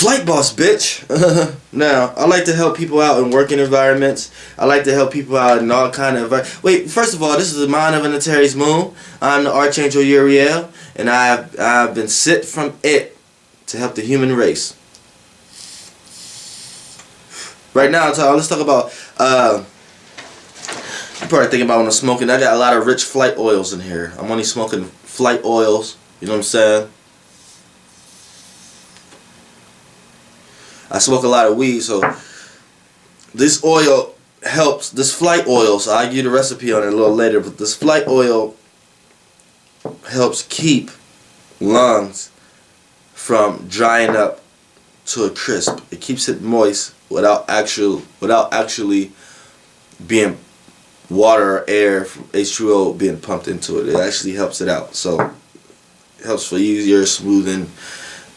Flight boss, bitch. Now, I like to help people out in working environments. I like to help people out in all kind of wait, first of all, this is the mind of an Antares moon. I'm the Archangel Uriel, and I've been sent from it to help the human race. Right now, let's talk about you're probably thinking about when I'm smoking. I got a lot of rich flight oils in here. I'm only smoking flight oils. You know what I'm saying? I smoke a lot of weed, so this oil helps. This flight oil, so I'll give you the recipe on it a little later, but this flight oil helps keep lungs from drying up to a crisp. It keeps it moist without actually being water or air from H2O being pumped into it. It actually helps it out. So it helps for easier smoothing.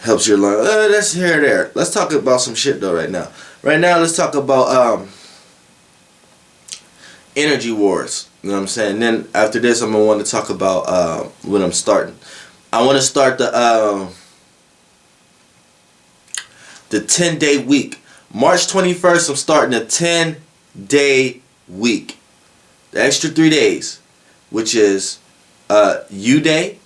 Helps your lung. That's here or there. Let's talk about some shit though right now. Right now, let's talk about energy wars. You know what I'm saying? Then after this, I'm gonna want to talk about when I'm starting. I want to start the 10-day week. March 21st, I'm starting a 10-day week. The extra 3 days, which is U Day,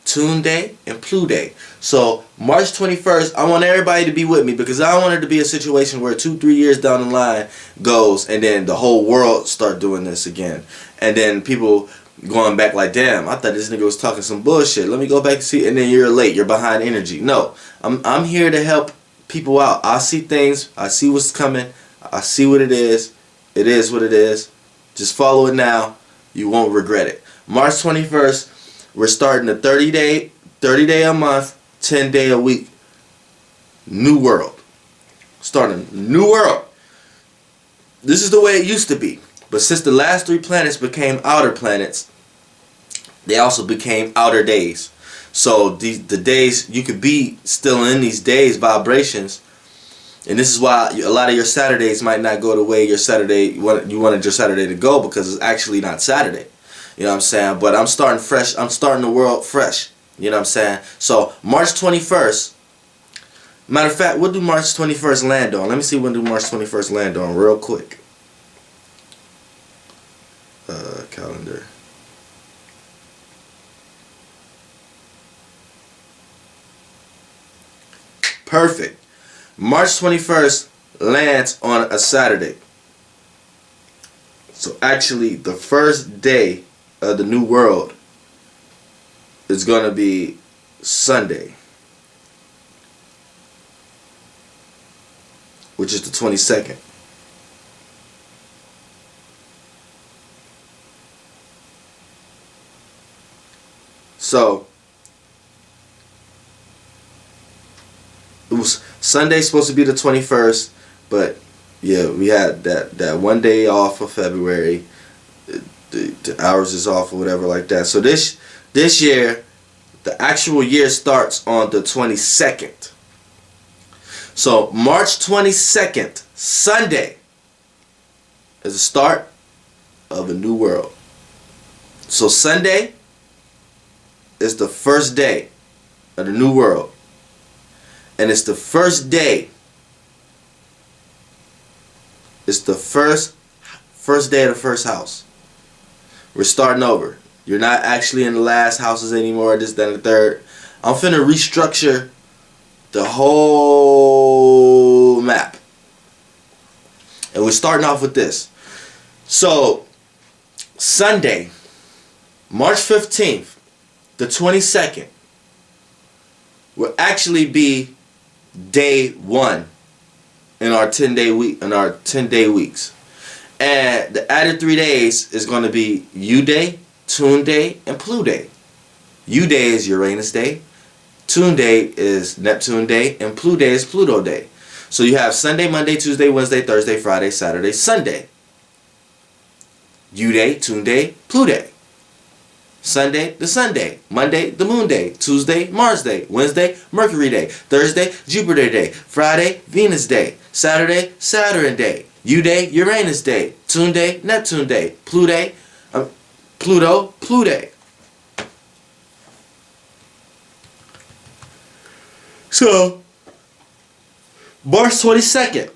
Tune Day, and Plu Day. So March 21st, I want everybody to be with me because I don't want it to be a situation where 2-3 years down the line goes and then the whole world start doing this again. And then people going back like, damn, I thought this nigga was talking some bullshit. Let me go back and see. And then you're late. You're behind energy. No, I'm here to help people out. I see things. I see what's coming. I see what it is. It is what it is. Just follow it now. You won't regret it. March 21st, we're starting a 30 day a month, 10-day a week. New world. Starting a new world. This is the way it used to be. But since the last 3 planets became outer planets, they also became outer days. So the days, you could be still in these days, vibrations. And this is why a lot of your Saturdays might not go the way your Saturday, you wanted your Saturday to go, because it's actually not Saturday. You know what I'm saying? But I'm starting fresh. I'm starting the world fresh. You know what I'm saying? So March 21st. Matter of fact, what do March 21st land on? Let me see when do March 21st land on real quick. Calendar. Perfect. March 21st lands on a Saturday. So actually the first day of the new world is going to be Sunday, which is the 22nd. So it was Sunday supposed to be the 21st, but yeah, we had that one day off of February. The hours is off or whatever like that. So this year, the actual year starts on the 22nd. So March 22nd, Sunday, is the start of a new world. So Sunday is the first day of the new world. And it's the first day. It's the first day of the first house. We're starting over. You're not actually in the last houses anymore, this, then the third. I'm finna restructure the whole map. And we're starting off with this. So, Sunday, March 15th, the 22nd, will actually be day 1 in our 10-day week, in our 10-day weeks. And the added 3 days is going to be U Day, Tune Day, and Plu Day. U Day is Uranus Day, Tune Day is Neptune Day, and Plu Day is Pluto Day. So you have Sunday, Monday, Tuesday, Wednesday, Thursday, Friday, Saturday, Sunday. U Day, Tune Day, Plu Day. Sunday, the Sun Day. Monday, the Moon Day. Tuesday, Mars Day. Wednesday, Mercury Day. Thursday, Jupiter Day. Friday, Venus Day. Saturday, Saturn Day. U Day, Uranus Day. Tune Day, Neptune Day. Pluto, Plu Day. So, March 22nd.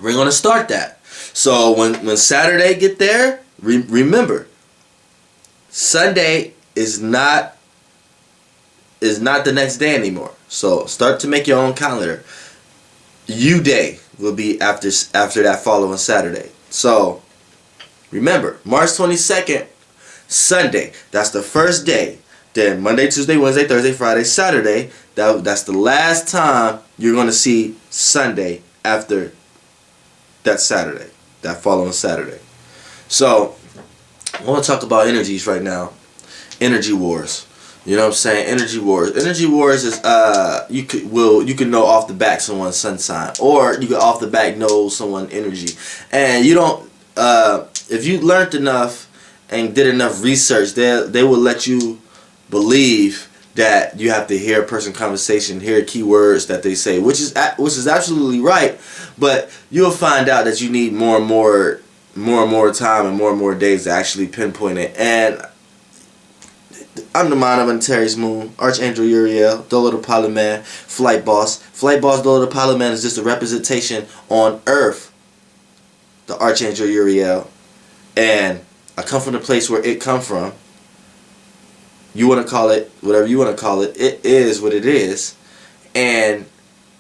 We're going to start that. So when Saturday get there, remember, Sunday is not the next day anymore. So start to make your own calendar. Day will be after that following Saturday. So remember, March 22nd, Sunday. That's the first day. Then Monday, Tuesday, Wednesday, Thursday, Friday, Saturday. That's the last time you're going to see Sunday after that Saturday, that following Saturday. So I want to talk about energies right now. Energy wars. You know what I'm saying? Energy wars. Energy wars is you can know off the back someone's sun sign, or you can off the back know someone's energy, and you don't. If you learned enough and did enough research, they will let you believe that you have to hear a person's conversation, hear keywords that they say, which is absolutely right. But you'll find out that you need more and more time and more days to actually pinpoint it. And I'm the mind of Antares Moon, Archangel Uriel, Dolo the Pilot Man, Flight Boss. Flight Boss, Dolo the Pilot Man is just a representation on Earth, the Archangel Uriel. And I come from the place where it come from. You want to call it whatever you want to call it. It is what it is. And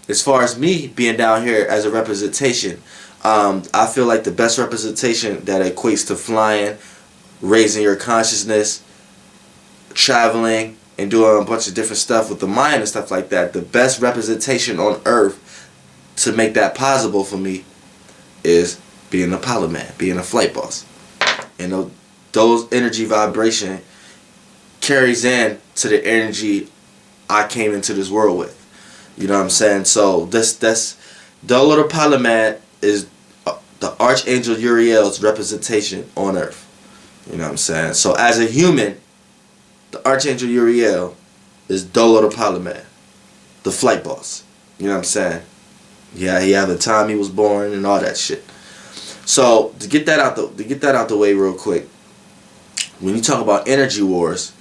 as far as me being down here as a representation, I feel like the best representation that equates to flying, raising your consciousness, traveling, and doing a bunch of different stuff with the mind and stuff like that. The best representation on Earth to make that possible for me is being a pilot man, being a flight boss. And those energy vibration carries in to the energy I came into this world with. You know what I'm saying? So that's the little pilot man is the Archangel Uriel's representation on Earth. You know what I'm saying? So as a human, the Archangel Uriel is Dolo the Pilot Man, the flight boss. You know what I'm saying? Yeah, he had the time he was born and all that shit. So to get that out the way real quick, when you talk about energy wars,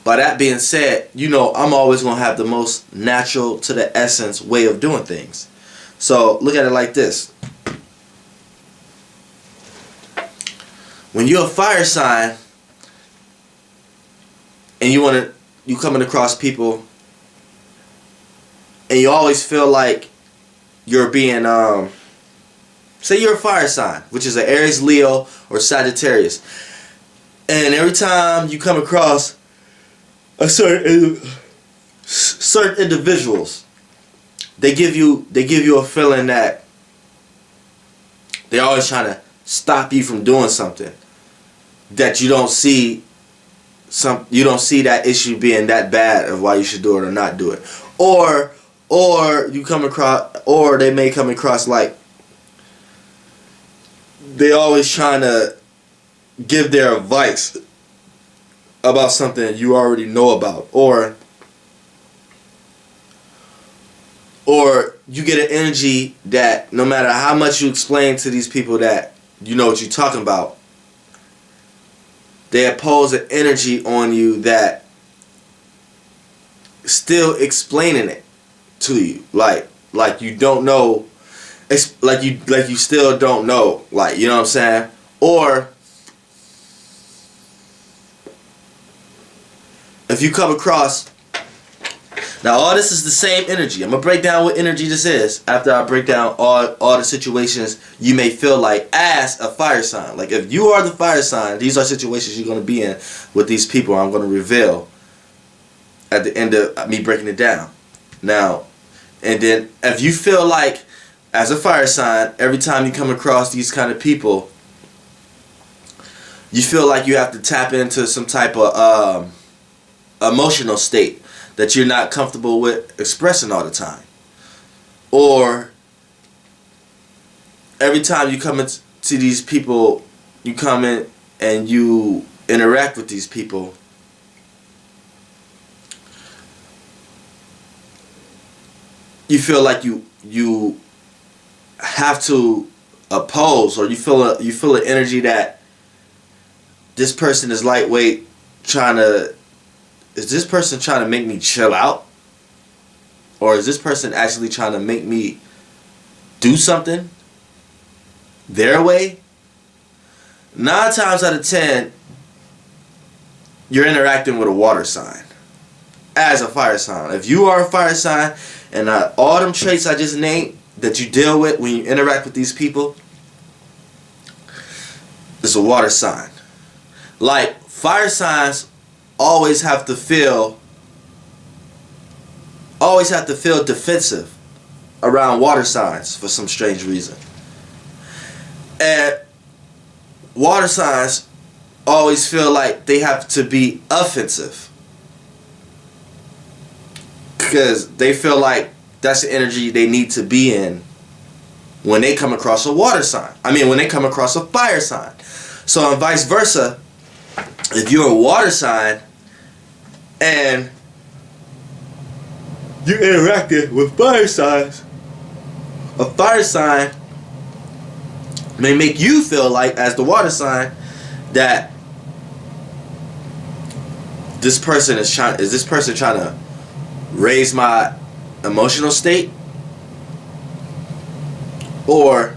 by that being said, you know I'm always gonna have the most natural to the essence way of doing things. So look at it like this. When you're a fire sign and you coming across people and you always feel like you're being say you're a fire sign, which is an Aries, Leo, or Sagittarius, and every time you come across a certain individuals, they give you a feeling that they're always trying to stop you from doing something that you don't see that issue being that bad of why you should do it or not do it, or you come across, or they may come across like they always trying to give their advice about something you already know about, or you get an energy that no matter how much you explain to these people that you know what you're talking about, they impose an energy on you that still explaining it to you, like you don't know, it's like you still don't know, like, you know what I'm saying? Or if you come across, now all this is the same energy. I'm gonna break down what energy this is after I break down all the situations you may feel like as a fire sign. Like if you are the fire sign, these are situations you're gonna be in with these people I'm gonna reveal at the end of me breaking it down. Now, and then if you feel like as a fire sign, every time you come across these kind of people, you feel like you have to tap into some type of emotional state that you're not comfortable with expressing all the time, or every time you come into these people, you come in and you interact with these people, you feel like you have to oppose, or you feel an energy that this person is lightweight, is this person trying to make me chill out? Or is this person actually trying to make me do something their way? 9 times out of 10, you're interacting with a water sign as a fire sign. If you are a fire sign and all them traits I just named that you deal with when you interact with these people, it's a water sign. Like, fire signs always have to feel defensive around water signs for some strange reason. And water signs always feel like they have to be offensive because they feel like that's the energy they need to be in when they come across a water sign. When they come across a fire sign. So, and vice versa, if you're a water sign and you interacted with fire signs, a fire sign may make you feel like, as the water sign, that is this person trying to raise my emotional state? Or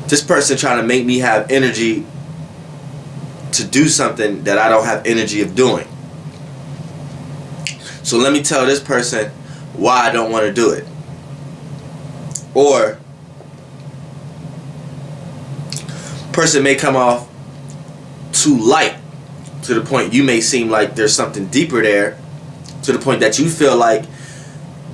this person trying to make me have energy to do something that I don't have energy of doing? So let me tell this person why I don't want to do it. Or person may come off too light to the point you may seem like there's something deeper there, to the point that you feel like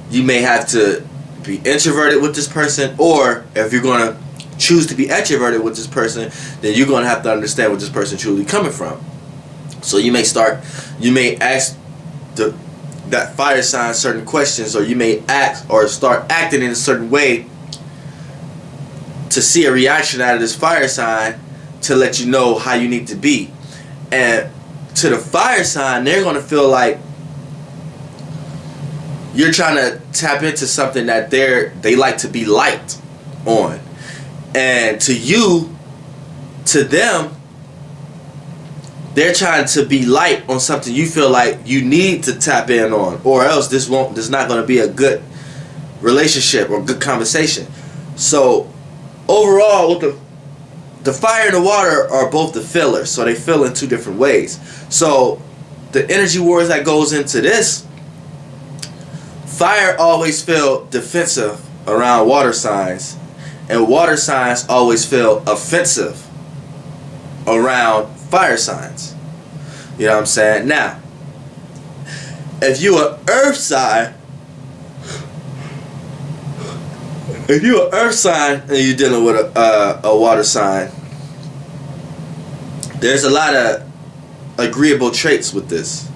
you may have to be introverted with this person. Or if you're going to choose to be extroverted with this person, then you're going to have to understand where this person truly coming from. So you may ask that fire sign certain questions, or you may act or start acting in a certain way to see a reaction out of this fire sign to let you know how you need to be. And to the fire sign, they're going to feel like you're trying to tap into something that they like to be light on. And to them, they're trying to be light on something you feel like you need to tap in on, or else this not going to be a good relationship or good conversation. So overall, with the fire and the water are both the fillers, so they fill in 2 different ways. So the energy wars that goes into this, fire always feel defensive around water signs, and water signs always feel offensive around fire signs. You know what I'm saying? Now, if you an earth sign, and you're dealing with a water sign, there's a lot of agreeable traits with this,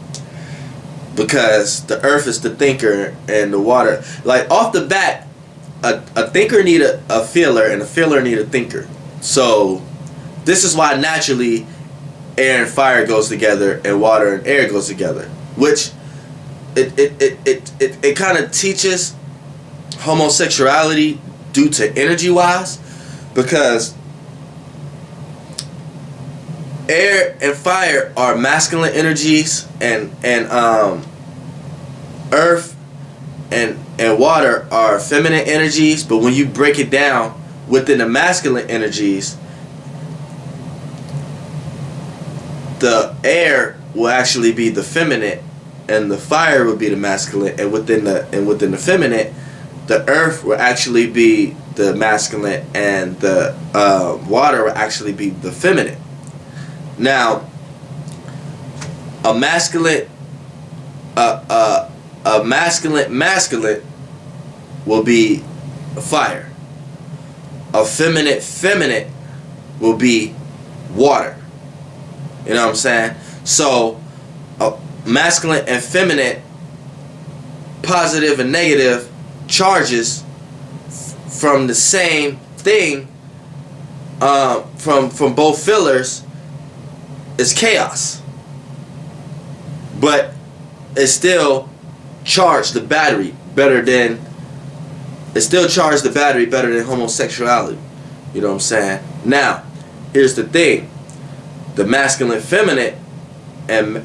because the earth is the thinker and the water, like off the bat, a thinker need a feeler, and a feeler need a thinker. So this is why naturally air and fire goes together and water and air goes together, which it kind of teaches homosexuality due to energy wise, because air and fire are masculine energies, and earth and water are feminine energies. But when you break it down within the masculine energies, the air will actually be the feminine and the fire will be the masculine, and within the feminine, the earth will actually be the masculine and the water will actually be the feminine. Now, a masculine will be fire. A feminine will be water. You know what I'm saying? So, masculine and feminine, positive and negative charges from the same thing, from both fillers, is chaos. But it still charged the battery better than homosexuality. You know what I'm saying? Now, here's the thing. The masculine feminine and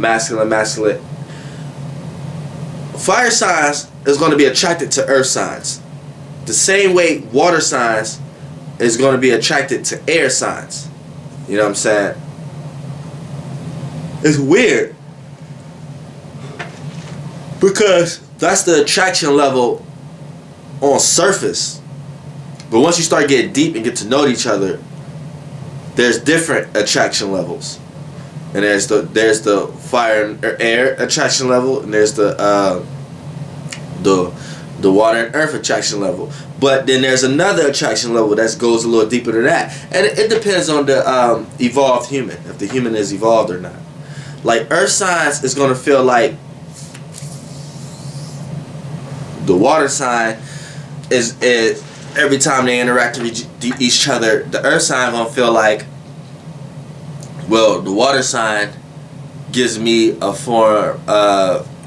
masculine fire signs is going to be attracted to earth signs. The same way water signs is going to be attracted to air signs. You know what I'm saying? It's weird. Because that's the attraction level on surface. But once you start getting deep and get to know each other, there's different attraction levels. And there's the fire and air attraction level, and there's the water and earth attraction level. But then there's another attraction level that goes a little deeper than that. And it depends on the evolved human, if the human is evolved or not. Like earth signs is going to feel like the water sign is every time they interact with each other, the earth sign going to feel like, well, the water sign gives me a form,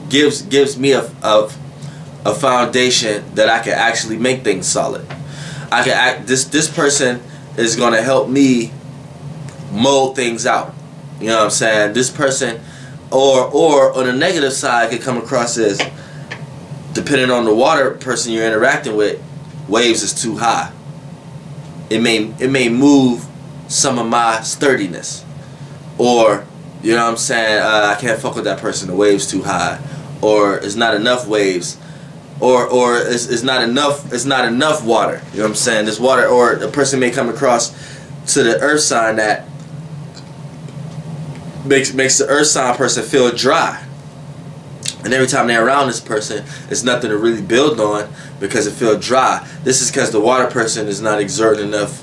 gives me a foundation that I can actually make things solid. I can this person is gonna help me mold things out. You know what I'm saying? This person, or on the negative side, could come across as, depending on the water person you're interacting with, waves is too high. It may move some of my sturdiness. Or, you know what I'm saying, I can't fuck with that person, the wave's too high. Or it's not enough waves. Or it's not enough water. You know what I'm saying? This water, or a person may come across to the earth sign that makes the earth sign person feel dry. And every time they're around this person, it's nothing to really build on because it feels dry. This is because the water person is not exerting enough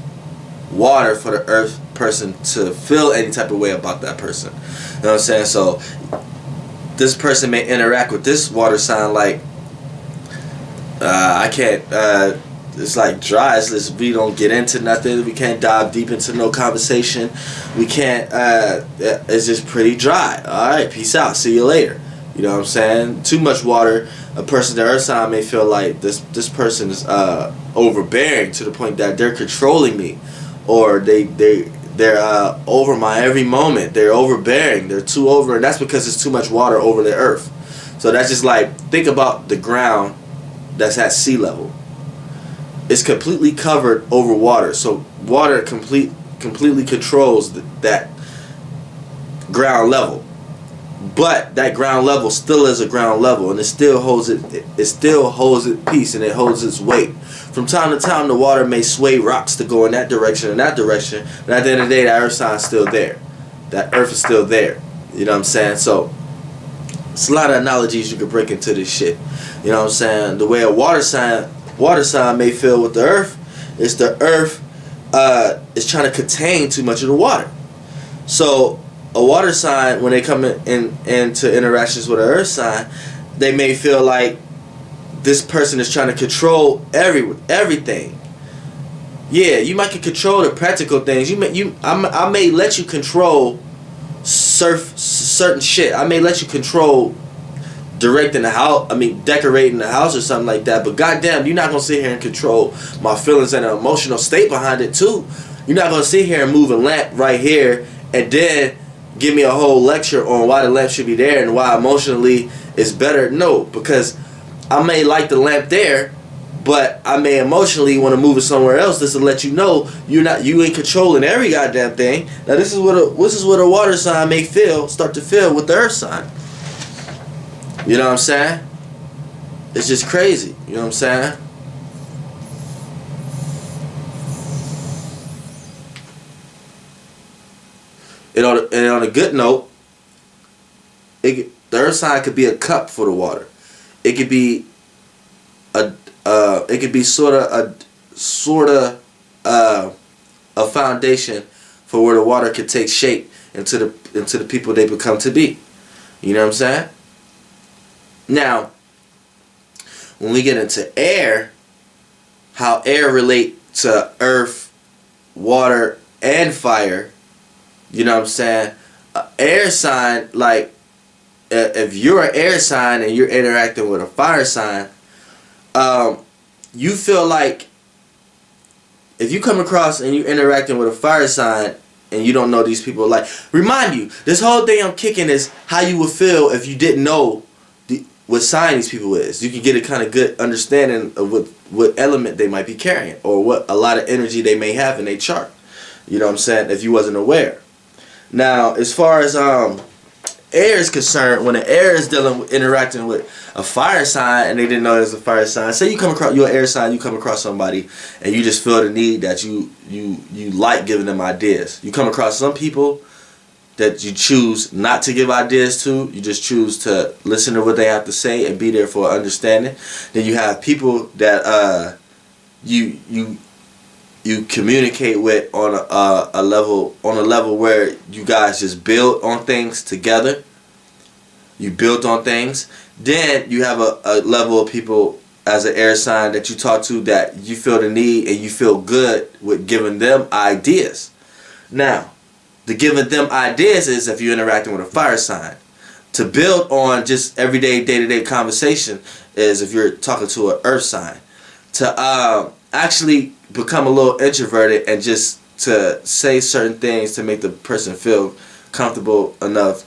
water for the earth person to feel any type of way about that person. You know what I'm saying? So this person may interact with this water sign like, I can't, it's like dry. We don't get into nothing. We can't dive deep into no conversation. We can't, it's just pretty dry. Alright, peace out. See you later. You know what I'm saying? Too much water, a person, the earth sign may feel like this person is overbearing to the point that they're controlling me. Or they're over my every moment. They're overbearing. They're too over, and that's because there's too much water over the earth. So that's just like, think about the ground that's at sea level. It's completely covered over water. So water completely controls that ground level. But that ground level still is a ground level, and it still holds its peace, and it holds its weight. From time to time, the water may sway rocks to go in that direction and that direction, but at the end of the day, that earth sign's still there. That earth is still there. You know what I'm saying? So it's a lot of analogies you could break into this shit. You know what I'm saying? The way a water sign may feel with the earth is the earth is trying to contain too much of the water. So a water sign, when they come into interactions with an earth sign, they may feel like this person is trying to control everything. Yeah, you might can control the practical things. I may let you control certain shit. I may let you control directing the house. Decorating the house or something like that. But goddamn, you're not gonna sit here and control my feelings and an emotional state behind it too. You're not gonna sit here and move a lamp right here and then give me a whole lecture on why the lamp should be there and why emotionally it's better. No, because I may like the lamp there, but I may emotionally want to move it somewhere else just to let you know you ain't controlling every goddamn thing. Now this is what a water sign may start to feel with the earth sign. You know what I'm saying? It's just crazy. You know what I'm saying? And on a good note, the earth sign could be a cup for the water. It could be sort of a foundation for where the water could take shape into the people they become to be. You know what I'm saying? Now, when we get into air, how air relate to earth, water, and fire. You know what I'm saying? Air sign, like, if you're an air sign and you're interacting with a fire sign, you feel like if you come across and you're interacting with a fire sign and you don't know these people, like, remind you, this whole thing I'm kicking is how you would feel if you didn't know what sign these people is. You can get a kind of good understanding of what element they might be carrying, or what a lot of energy they may have in their chart. You know what I'm saying? If you wasn't aware. Now, as far as air is concerned, when the air is interacting with a fire sign and they didn't know it was a fire sign, say you come across, you're an air sign, you come across somebody and you just feel the need that you like giving them ideas. You come across some people that you choose not to give ideas to. You just choose to listen to what they have to say and be there for understanding. Then you have people that you communicate with on a level where you guys just build on things together. You build on things. Then you have a level of people as an air sign that you talk to that you feel the need and you feel good with giving them ideas. Now, the giving them ideas is if you're interacting with a fire sign. To build on just everyday, day-to-day conversation is if you're talking to an earth sign. To actually become a little introverted and just to say certain things to make the person feel comfortable enough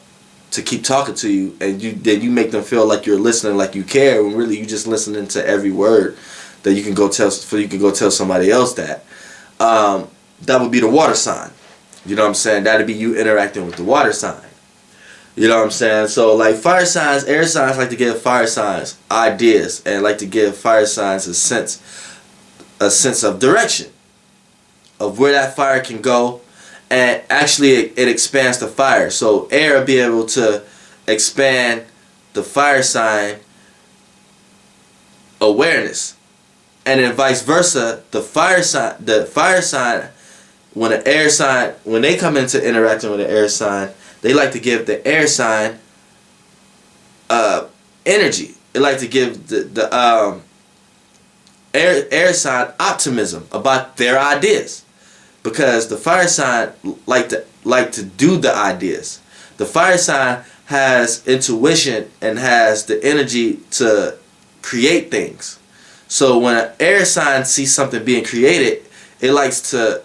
to keep talking to you, and then you make them feel like you're listening, like you care, when really you just listening to every word that you can go tell somebody else that. That would be the water sign. You know what I'm saying? That'd be you interacting with the water sign. You know what I'm saying? So like fire signs, air signs like to give fire signs ideas and like to give fire signs a sense of direction of where that fire can go, and actually it expands the fire. So air will be able to expand the fire sign awareness, and then vice versa. The fire sign when an air sign, when they come into interacting with an air sign, they like to give the air sign energy. They like to give the air sign optimism about their ideas, because the fire sign like to do the ideas. The fire sign has intuition and has the energy to create things. So when an air sign sees something being created, it likes to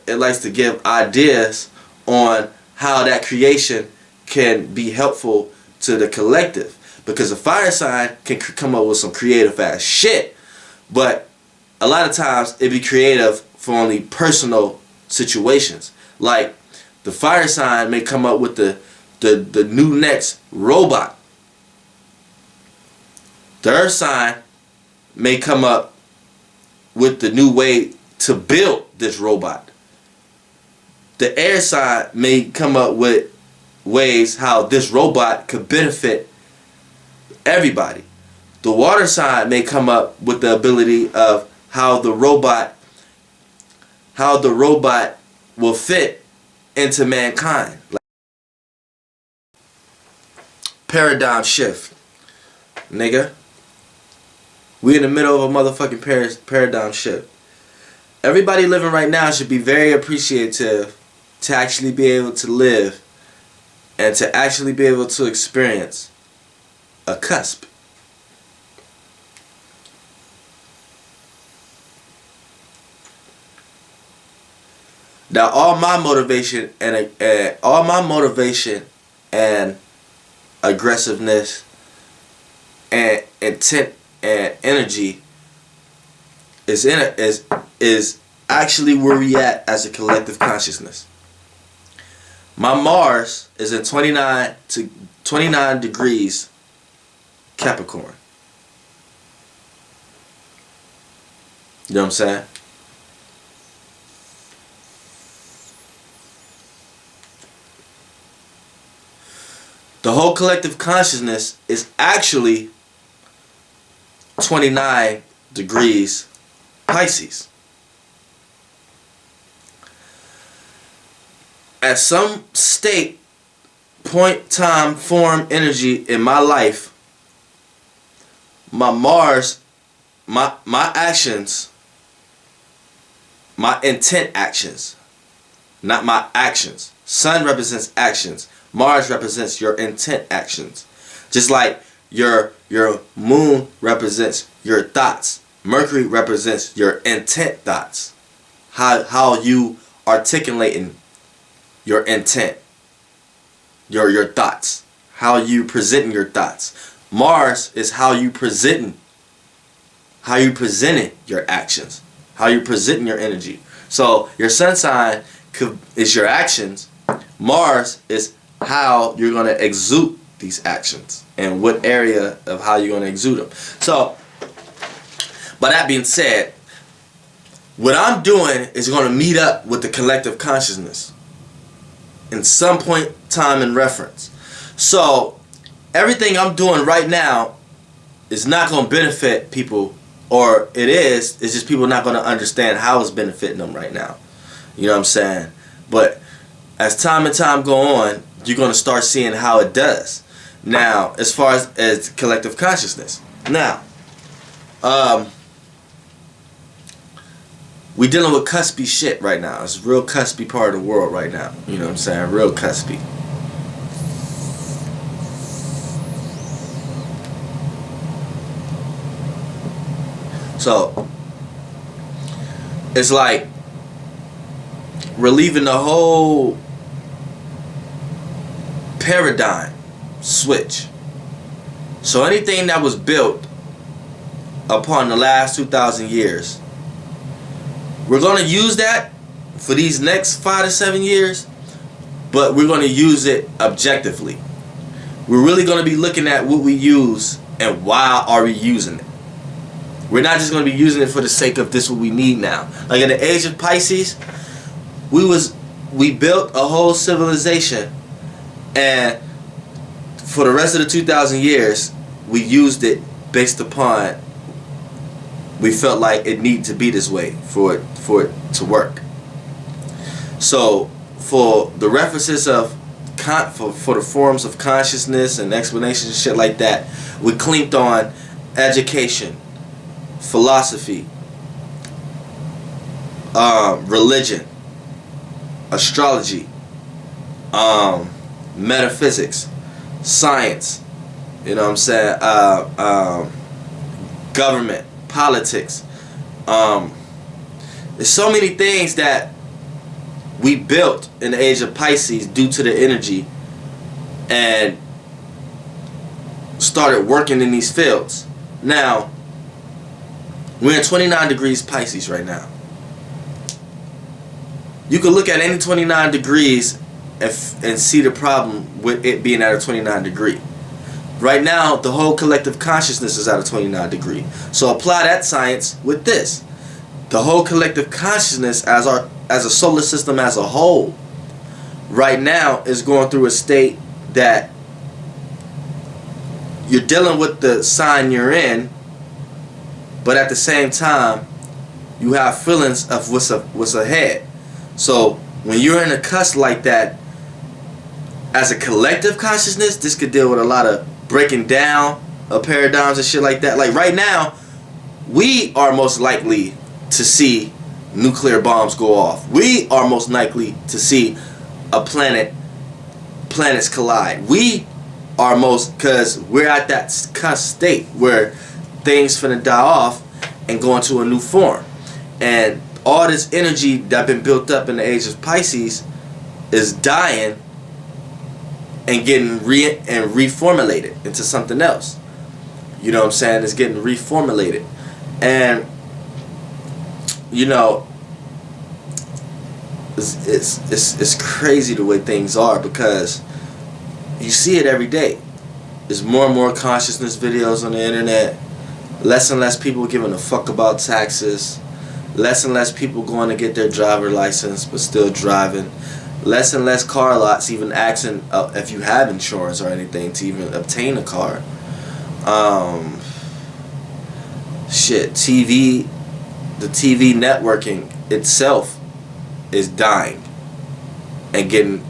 give ideas on how that creation can be helpful to the collective, because a fire sign can come up with some creative ass shit, but a lot of times it be creative for only personal situations. Like the fire sign may come up with the new next robot. The earth sign may come up with the new way to build this robot. The air sign may come up with ways how this robot could benefit everybody. The water sign may come up with the ability of how the robot will fit into mankind. Like paradigm shift, nigga. We in the middle of a motherfucking paradigm shift. Everybody living right now should be very appreciative to actually be able to live and to actually be able to experience a cusp. Now, all my motivation and aggressiveness and intent and energy is actually where we at as a collective consciousness. My Mars is in 29 degrees Capricorn. You know what I'm saying? The whole collective consciousness is actually 29 degrees Pisces. At some state, point, time, form, energy in my life, my Mars, my actions, my intent actions, not my actions. Sun represents actions. Mars represents your intent actions. Just like your moon represents your thoughts. Mercury represents your intent thoughts. How you articulating your intent. Your thoughts. How you presenting your thoughts. Mars is how you presenting your actions, how you presenting your energy. So your sun sign is your actions. Mars is how you're going to exude these actions and what area of how you're going to exude them. So, by that being said, what I'm doing is going to meet up with the collective consciousness in some point, time, and reference. So, everything I'm doing right now is not going to benefit people, or it's just people not going to understand how it's benefiting them right now. You know what I'm saying? But as time and time go on, you're going to start seeing how it does. Now, as far as collective consciousness. Now, we dealing with cuspy shit right now. It's a real cuspy part of the world right now. You know what I'm saying? Real cuspy. So, it's like we're leaving the whole paradigm switch. So anything that was built upon the last 2,000 years, we're going to use that for these next 5 to 7 years, but we're going to use it objectively. We're really going to be looking at what we use and why are we using it. We're not just going to be using it for the sake of this what we need now. Like in the age of Pisces, we built a whole civilization, and for the rest of the 2,000 years, we used it based upon we felt like it needed to be this way for it to work. So for the references of for the forms of consciousness and explanations and shit like that, we clinked on education, philosophy, religion, astrology, metaphysics, science, you know what I'm saying, government, politics. There's so many things that we built in the age of Pisces due to the energy and started working in these fields. Now, we're in 29 degrees Pisces right now. You can look at any 29 degrees and see the problem with it being at a 29 degree. Right now, the whole collective consciousness is at a 29 degree. So apply that science with this. The whole collective consciousness as a solar system as a whole right now is going through a state that you're dealing with the sign you're in, but at the same time you have feelings of what's ahead. So when you're in a cusp like that, as a collective consciousness, this could deal with a lot of breaking down of paradigms and shit like that. Like right now, we are most likely to see nuclear bombs go off. We are most likely to see a planets collide. We are because we're at that cusp state where things finna die off and go into a new form. And all this energy that been built up in the age of Pisces is dying and getting reformulated into something else. You know what I'm saying? It's getting reformulated. And you know, it's crazy the way things are, because you see it every day. There's more and more consciousness videos on the internet. Less and less people giving a fuck about taxes. Less and less people going to get their driver license but still driving. Less and less car lots even asking if you have insurance or anything to even obtain a car. The TV networking itself is dying and getting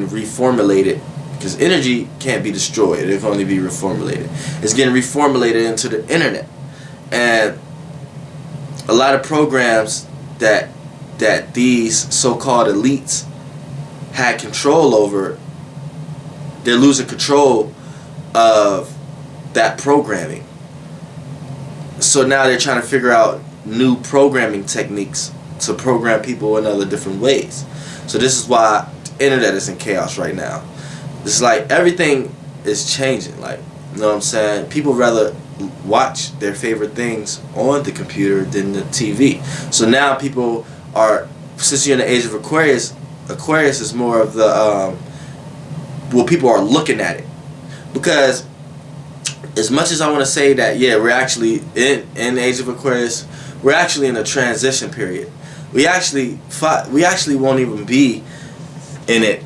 reformulated, because energy can't be destroyed, it can only be reformulated. It's getting reformulated into the internet, and a lot of programs that these so-called elites had control over, they're losing control of that programming. So now they're trying to figure out new programming techniques to program people in other different ways. So this is why the internet is in chaos right now. It's like everything is changing. Like You know what I'm saying? People rather watch their favorite things on the computer than the TV. So now people are, since you're in the age of Aquarius, Aquarius is more of the, well, people are looking at it. Because as much as I want to say that, yeah, we're actually in the age of Aquarius, we're actually in a transition period. We actually won't even be in it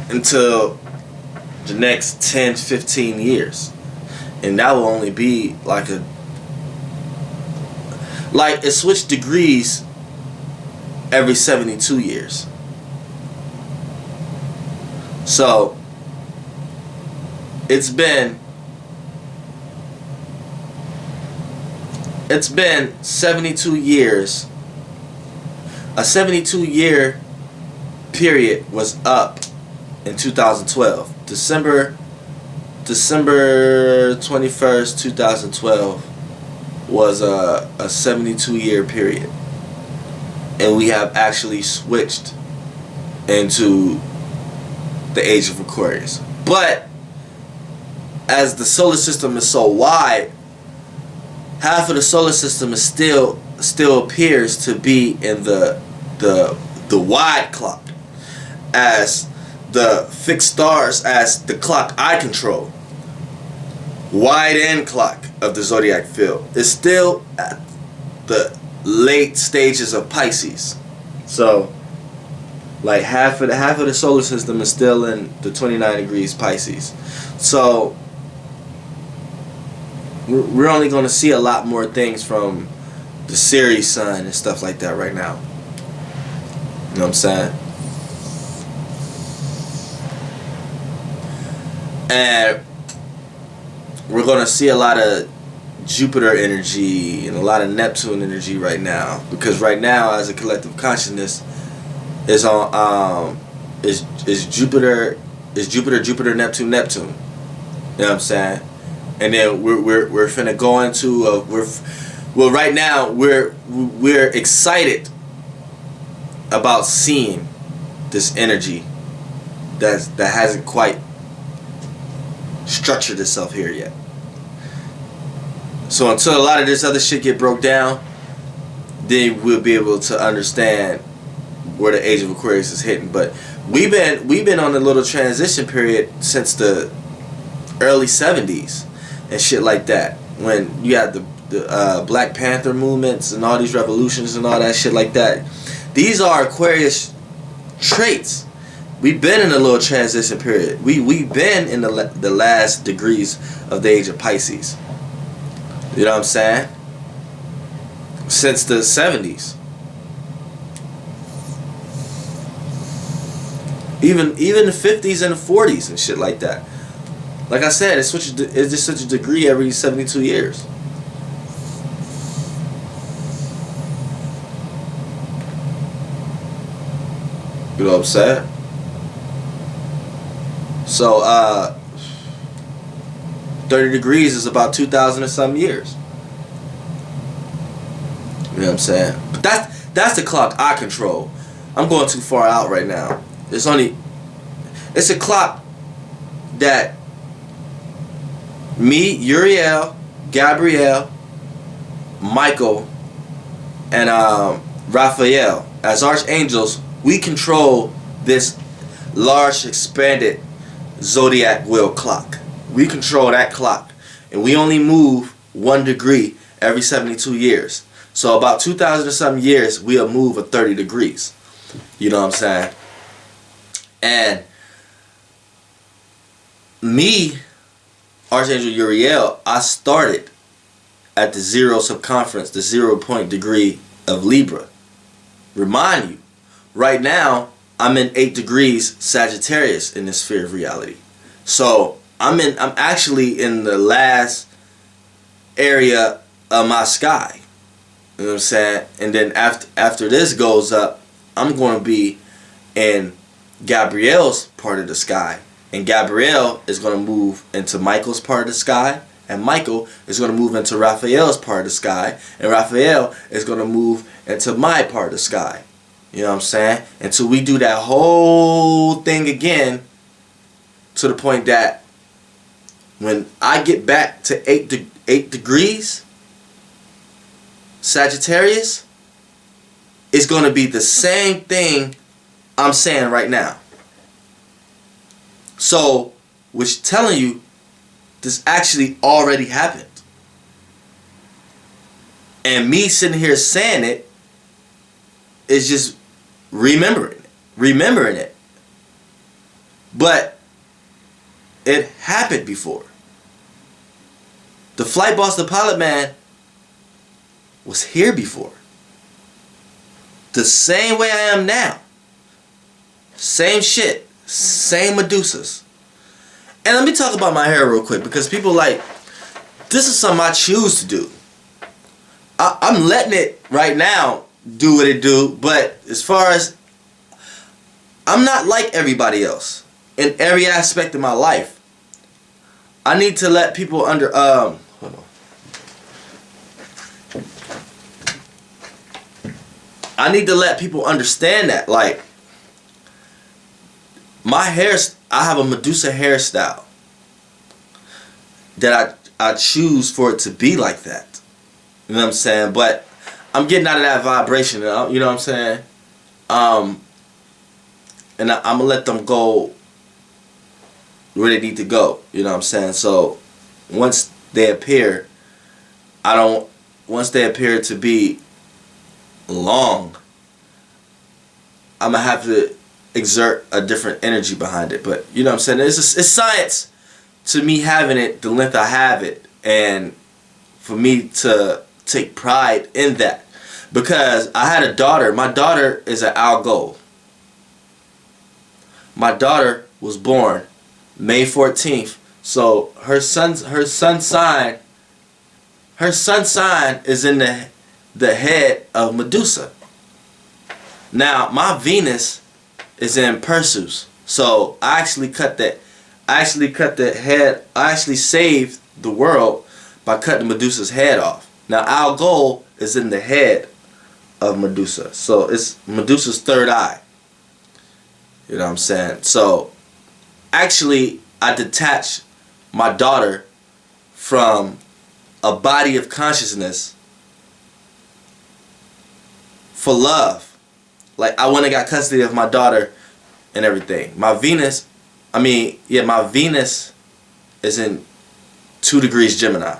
until the next 10, 15 years. And that will only be like it switched degrees every 72 years. So it's been 72 years. A 72-year period was up in 2012. December 21st, 2012 was a 72-year period. And we have actually switched into the age of Aquarius. But as the solar system is so wide, half of the solar system is still appears to be in the wide clock, as the fixed stars, as the clock I control, wide end clock of the zodiac field, is still at the late stages of Pisces. So like half of the solar system is still in the 29 degrees Pisces. So we're only going to see a lot more things from the Ceres sun and stuff like that right now. You know what I'm saying? And we're going to see a lot of Jupiter energy and a lot of Neptune energy right now, because right now, as a collective consciousness, is on is Jupiter, Neptune. You know what I'm saying? And then we're finna go into right now we're excited about seeing this energy that hasn't quite structured itself here yet. So until a lot of this other shit get broke down, then we'll be able to understand where the age of Aquarius is hitting. But we've been on a little transition period since the early 70s and shit like that, when you had the Black Panther movements and all these revolutions and all that shit like that. These are Aquarius traits. We've been in a little transition period. We've been in the last degrees of the age of Pisces. You know what I'm saying? Since the 70s. Even the 50s and the 40s and shit like that. Like I said, it's just such a degree every 72 years. You know what I'm saying? So 30 degrees is about 2,000 and some years. You know what I'm saying? But that's the clock I control. I'm going too far out right now. It's a clock that me, Uriel, Gabrielle, Michael, and Raphael, as Archangels, we control this large expanded zodiac wheel clock. We control that clock, and we only move 1 degree every 72 years. So about 2,000 and some years, we'll move 30 degrees. You know what I'm saying? And me, Archangel Uriel, I started at the 0 circumference, the 0 point degree of Libra. Remind you, right now, I'm in 8 degrees Sagittarius in this sphere of reality. So I'm actually in the last area of my sky. You know what I'm saying? And then after this goes up, I'm going to be in Gabrielle's part of the sky. And Gabrielle is going to move into Michael's part of the sky. And Michael is going to move into Raphael's part of the sky. And Raphael is going to move into my part of the sky. You know what I'm saying? Until we do that whole thing again to the point that when I get back to 8 degrees Sagittarius, it's going to be the same thing I'm saying right now. So, which telling you this actually already happened. And me sitting here saying it is just remembering it. But it happened before. The flight boss, the pilot man, was here before. The same way I am now. Same shit. Same Medusas. And let me talk about my hair real quick, because people like, this is something I choose to do. I'm letting it right now do what it do, but as far as, I'm not like everybody else in every aspect of my life. I need to let people hold on. I need to let people understand that, like, my hair, I have a Medusa hairstyle that I choose for it to be like that. You know what I'm saying? But I'm getting out of that vibration, you know what I'm saying? And I'm going to let them go where they need to go, you know what I'm saying? So once they appear, once they appear to be long, I'm going to have to exert a different energy behind it. But you know what I'm saying? It's science to me having it the length I have it, and for me to take pride in that. Because I had a daughter. My daughter is an Algo. My daughter was born May 14th. So her sun sign is in the head of Medusa. Now my Venus is in Perseus. So I actually cut the head. I actually saved the world by cutting Medusa's head off. Now Algol is in the head of Medusa. So it's Medusa's third eye. You know what I'm saying? So actually I detached my daughter from a body of consciousness for love. Like, I went and got custody of my daughter and everything. My Venus is in 2 degrees Gemini,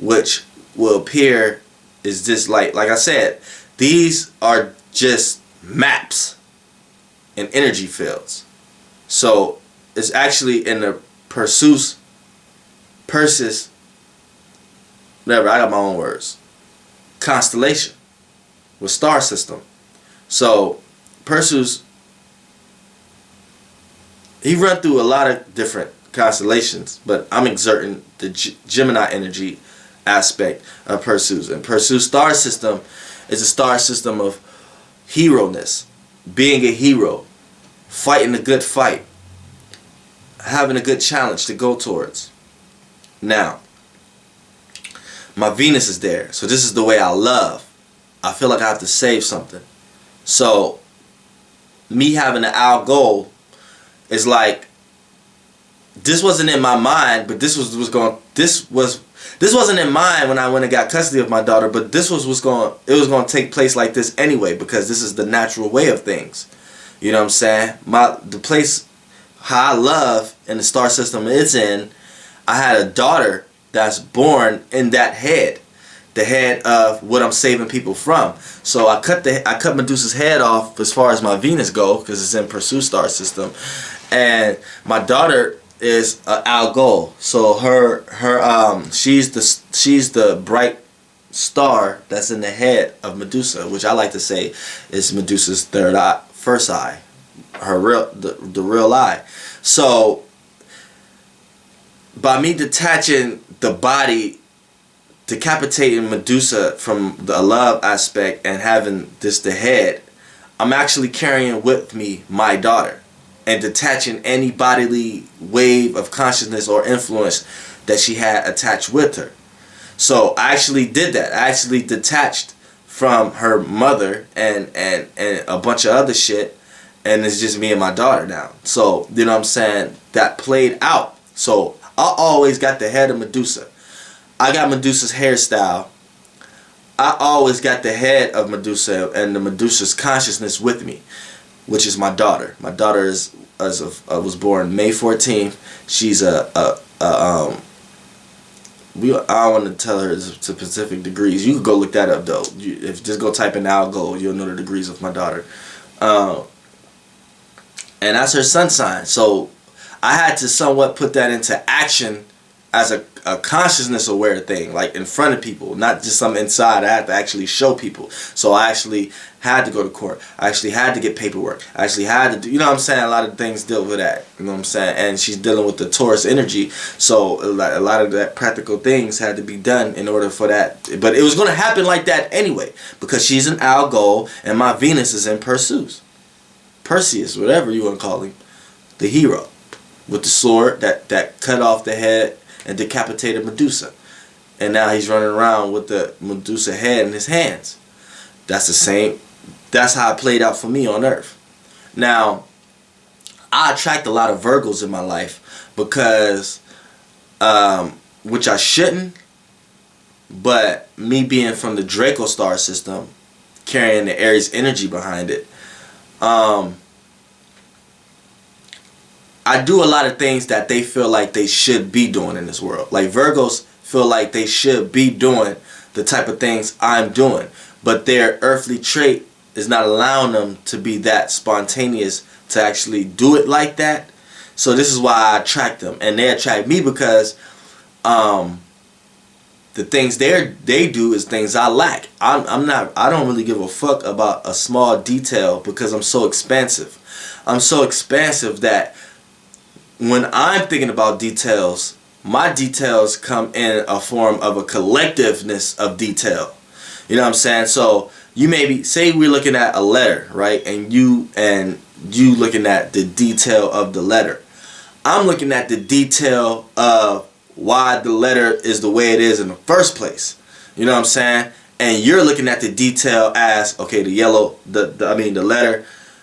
which will appear is just like I said, these are just maps and energy fields. So it's actually in the Perseus, whatever, I got my own words, constellation with star system. So Perseus, he run through a lot of different constellations, but I'm exerting the Gemini energy aspect of Perseus. And Perseus star system is a star system of hero-ness, being a hero, fighting a good fight, having a good challenge to go towards. Now, my Venus is there, so this is the way I love. I feel like I have to save something. So me having an Algol is like, this wasn't in my mind, but this wasn't in mind when I went and got custody of my daughter, but it was going to take place like this anyway, because this is the natural way of things. You know what I'm saying? The place how I love in the star system it's in, I had a daughter that's born in that head, the head of what I'm saving people from. So I cut Medusa's head off as far as my Venus go, because it's in Perseus star system, and my daughter is Algol. So she's the bright star that's in the head of Medusa, which I like to say is Medusa's first eye, the real eye. So by me detaching the body, decapitating Medusa from the love aspect and having the head, I'm actually carrying with me my daughter and detaching any bodily wave of consciousness or influence that she had attached with her. So I actually did that. I actually detached from her mother and a bunch of other shit, and it's just me and my daughter now. So, you know what I'm saying? that played out. So I always got the head of Medusa. I got Medusa's hairstyle. I always got the head of Medusa and the Medusa's consciousness with me, which is my daughter. My daughter was born May 14th. She's I don't want to tell her to specific degrees. You can go look that up though. If just go type in Algo, you'll know the degrees of my daughter. And that's her sun sign. So I had to somewhat put that into action as a consciousness aware thing, like in front of people, not just something inside. I had to actually show people. So I actually had to go to court. I actually had to get paperwork. I actually had to do, you know what I'm saying? A lot of things deal with that. You know what I'm saying? And she's dealing with the Taurus energy. So a lot of that practical things had to be done in order for that. But it was going to happen like that anyway, because she's an Algol and my Venus is in Perseus. Perseus, whatever you want to call him. The hero with the sword that cut off the head and decapitated Medusa. And now he's running around with the Medusa head in his hands. That's the same. That's how it played out for me on Earth. Now, I attract a lot of Virgos in my life because, which I shouldn't, but me being from the Draco star system, carrying the Aries energy behind it, I do a lot of things that they feel like they should be doing in this world. Like Virgos feel like they should be doing the type of things I'm doing, but their earthly trait is not allowing them to be that spontaneous to actually do it like that. So this is why I attract them, and they attract me because the things they do is things I lack. I don't really give a fuck about a small detail because I'm so expansive. I'm so expansive that when I'm thinking about details, my details come in a form of a collectiveness of detail. You know what I'm saying? So you maybe say we're looking at a letter, right? And you looking at the detail of the letter. I'm looking at the detail of why the letter is the way it is in the first place. You know what I'm saying? And you're looking at the detail as, okay, the yellow, the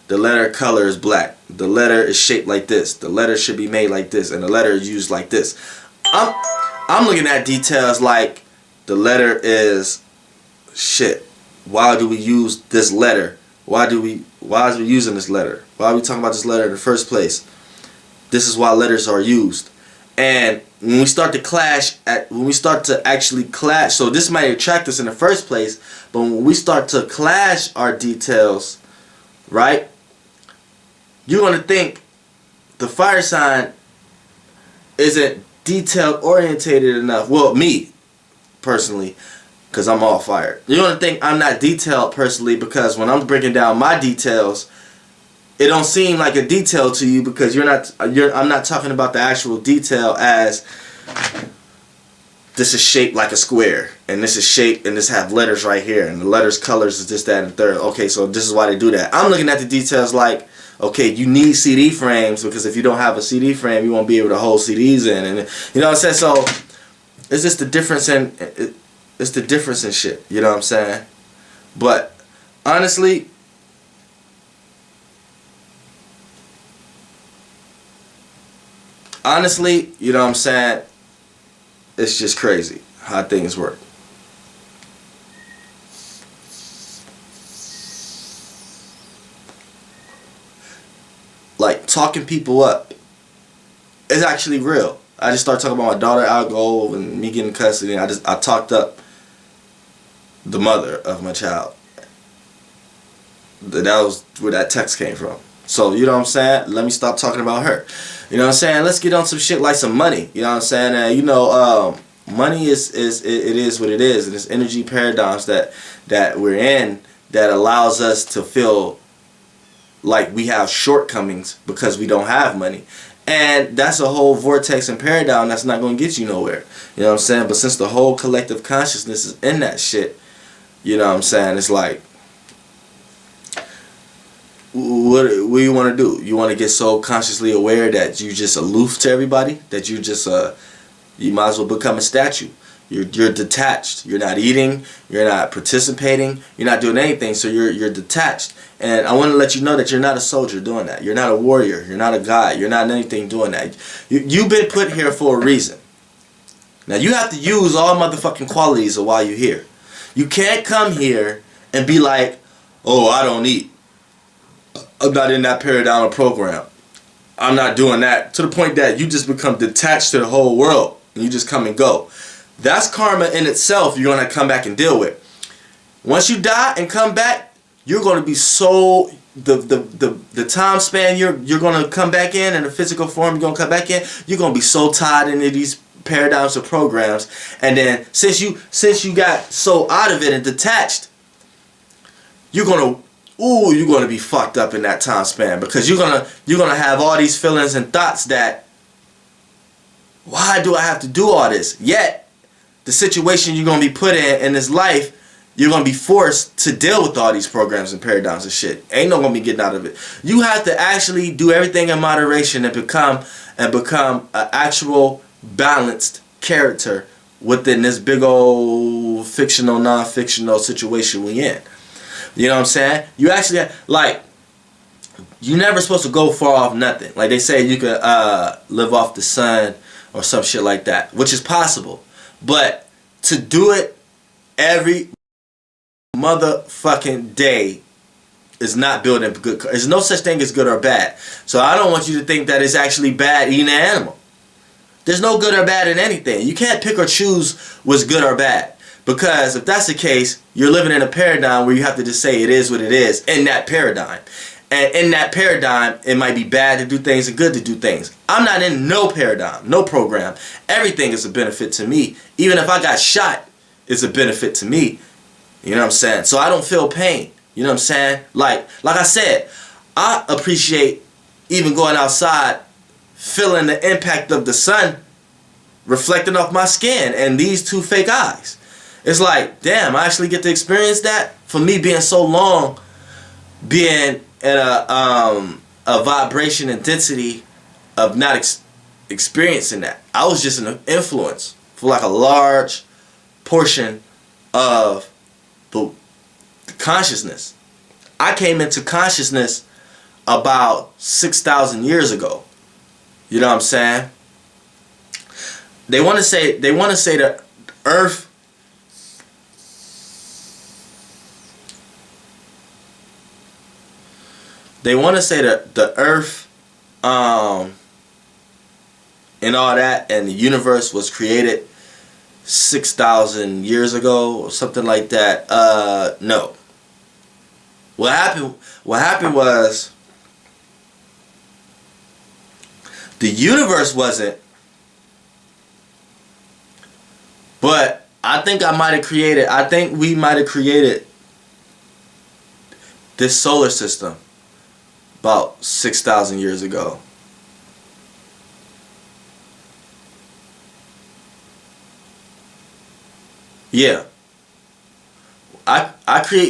letter color is black. The letter is shaped like this. The letter should be made like this, and the letter is used like this. I'm looking at details like the letter is shit. Why do we use this letter? Why is we using this letter? Why are we talking about this letter in the first place? This is why letters are used. And when we start to actually clash, so this might attract us in the first place, but when we start to clash our details, right? You're going to think the fire sign isn't detail orientated enough. Well, me personally, because I'm all fire. You're going to think I'm not detailed personally because when I'm breaking down my details, it don't seem like a detail to you because I'm not talking about the actual detail as this is shaped like a square, and this is shaped, and this have letters right here, and the letters colors is this, that, and the third. Okay, so this is why they do that. I'm looking at the details like, okay, you need CD frames because if you don't have a CD frame, you won't be able to hold CDs in, and you know what I'm saying. So it's just the difference in it's the difference in shit. You know what I'm saying? But honestly, you know what I'm saying? It's just crazy how things work. Like, talking people up is actually real. I just started talking about my daughter Algo and me getting custody, and I talked up the mother of my child. That was where that text came from. So, you know what I'm saying? Let me stop talking about her. You know what I'm saying? Let's get on some shit like some money. You know what I'm saying? Money is what it is, and it's energy paradigms that we're in that allows us to feel like we have shortcomings because we don't have money. And that's a whole vortex and paradigm that's not going to get you nowhere. You know what I'm saying? But since the whole collective consciousness is in that shit, you know what I'm saying? It's like, what do you want to do? You want to get so consciously aware that you just aloof to everybody? That you just, you might as well become a statue. You're detached. You're not eating. You're not participating. You're not doing anything. So you're detached. And I want to let you know that you're not a soldier doing that. You're not a warrior. You're not a guy. You're not anything doing that. You've been put here for a reason. Now you have to use all motherfucking qualities of why you're here. You can't come here and be like, oh, I don't eat. I'm not in that paradigm program. I'm not doing that. To the point that you just become detached to the whole world. And you just come and go. That's karma in itself you're going to come back and deal with. Once you die and come back, you're going to be so... The time span you're going to come back in the physical form you're going to come back in, you're going to be so tied into these paradigms or programs. And then since you got so out of it and detached, you're going to be fucked up in that time span, because you're gonna have all these feelings and thoughts that, why do I have to do all this? Yet the situation you're gonna be put in this life, you're gonna be forced to deal with all these programs and paradigms and shit. Ain't no gonna be getting out of it. You have to actually do everything in moderation and become an actual balanced character within this big old fictional, non-fictional situation we in. You know what I'm saying? You actually, like, you're never supposed to go far off nothing. Like they say, you can live off the sun or some shit like that, which is possible. But to do it every motherfucking day is not building good. There's no such thing as good or bad. So I don't want you to think that it's actually bad eating an animal. There's no good or bad in anything. You can't pick or choose what's good or bad. Because if that's the case, you're living in a paradigm where you have to just say it is what it is in that paradigm. And in that paradigm, it might be bad to do things and good to do things. I'm not in no paradigm, no program. Everything is a benefit to me. Even if I got shot, it's a benefit to me. You know what I'm saying? So I don't feel pain. You know what I'm saying? Like I said, I appreciate even going outside, feeling the impact of the sun reflecting off my skin and these two fake eyes. It's like, damn, I actually get to experience that. For me being so long, being in a vibration and density of not experiencing that. I was just an influence for like a large portion of the consciousness. I came into consciousness about 6,000 years ago. You know what I'm saying? They want to say the Earth. They want to say that the Earth, and all that, and the universe was created 6,000 years ago or something like that. No. What happened was the universe wasn't, but I think we might have created this solar system about 6,000 years ago. Yeah.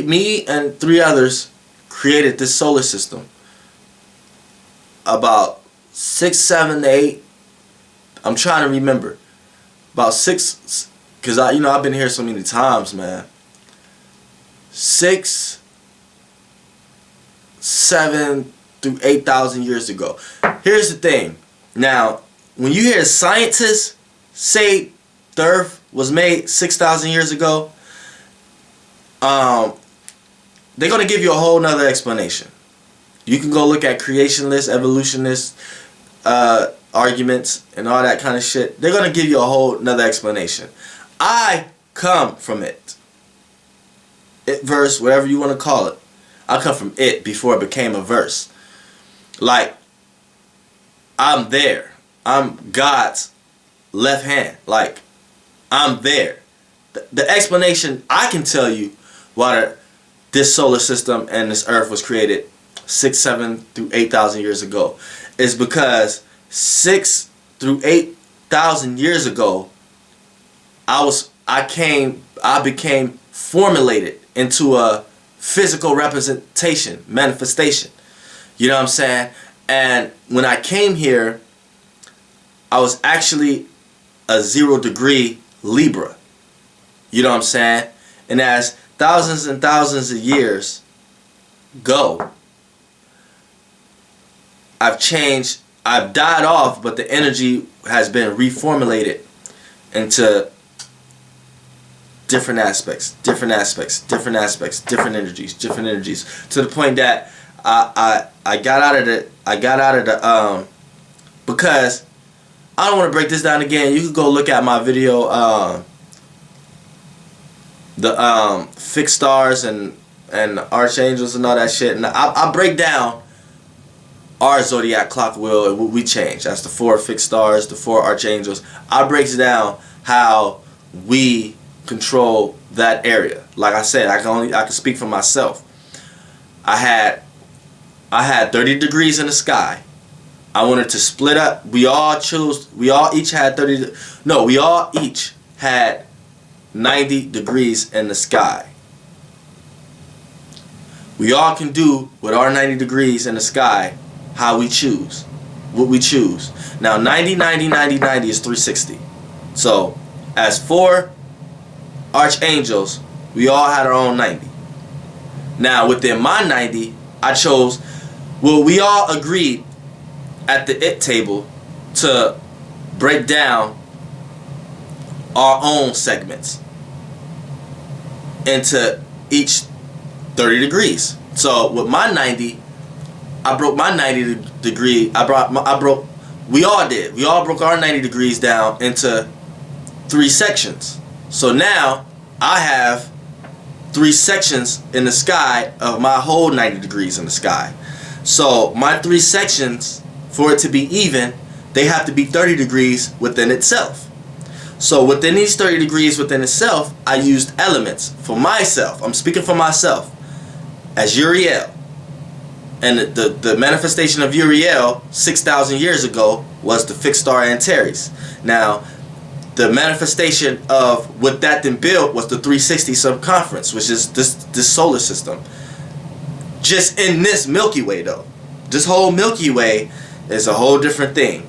Me and 3 others created this solar system about 6, 7, 8. I'm trying to remember. About 6, because I've been here so many times, man. 6, 7 through 8,000 years ago. Here's the thing. Now, when you hear scientists say the Earth was made 6,000 years ago, they're going to give you a whole nother explanation. You can go look at creationist, evolutionist arguments and all that kind of shit. They're going to give you a whole nother explanation. I come from it. It verse, whatever you want to call it. I come from it before it became a verse. Like, I'm there. I'm God's left hand. Like, I'm there. The explanation I can tell you why this solar system and this Earth was created 6, 7 through 8,000 years ago is because 6 through 8,000 years ago, I became formulated into a physical representation, manifestation. You know what I'm saying? And when I came here, I was actually a 0 degree Libra. You know what I'm saying? And as thousands and thousands of years go, I've changed, I've died off, but the energy has been reformulated into different aspects, different energies, to the point that I got out of the because I don't want to break this down again. You can go look at my video, the fixed stars and archangels and all that shit, and I break down our zodiac clock wheel and what we change. That's the 4 fixed stars, the 4 archangels. I breaks down how we control that area. Like I said, I can speak for myself. I had 30 degrees in the sky. I wanted to split up. We all each had 90 degrees in the sky. We all can do with our 90 degrees in the sky how we choose, what we choose. Now 90, 90, 90, 90 is 360. So as 4 archangels, we all had our own 90. Now within my 90, I chose, well, we all agreed at the it table to break down our own segments into each 30 degrees. So with my 90, I broke my 90 degree. We all did. We all broke our 90 degrees down into 3 sections. So now I have 3 sections in the sky of my whole 90 degrees in the sky. So my 3 sections, for it to be even, they have to be 30 degrees within itself. So within these 30 degrees within itself, I used elements for myself. I'm speaking for myself as Uriel. And the manifestation of Uriel 6,000 years ago was the fixed star Antares. Now, the manifestation of what that then built was the 360 circumference, which is this solar system. Just in this Milky Way, though. This whole Milky Way is a whole different thing.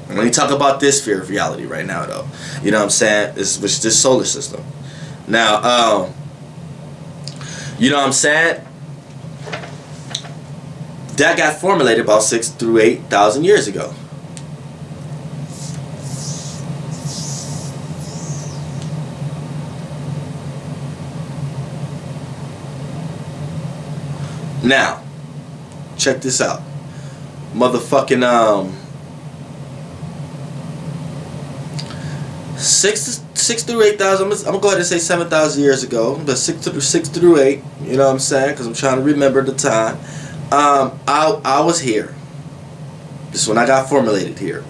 When you talk about this sphere of reality right now, though, you know what I'm saying? Which this solar system. Now, you know what I'm saying? That got formulated about 6,000 through 8,000 years ago. Now, check this out. Motherfucking 6 through 8,000. I'm gonna go ahead and say 7,000 years ago, but 6 through 8. You know what I'm saying? Because I'm trying to remember the time. I was here. This is when I got formulated here.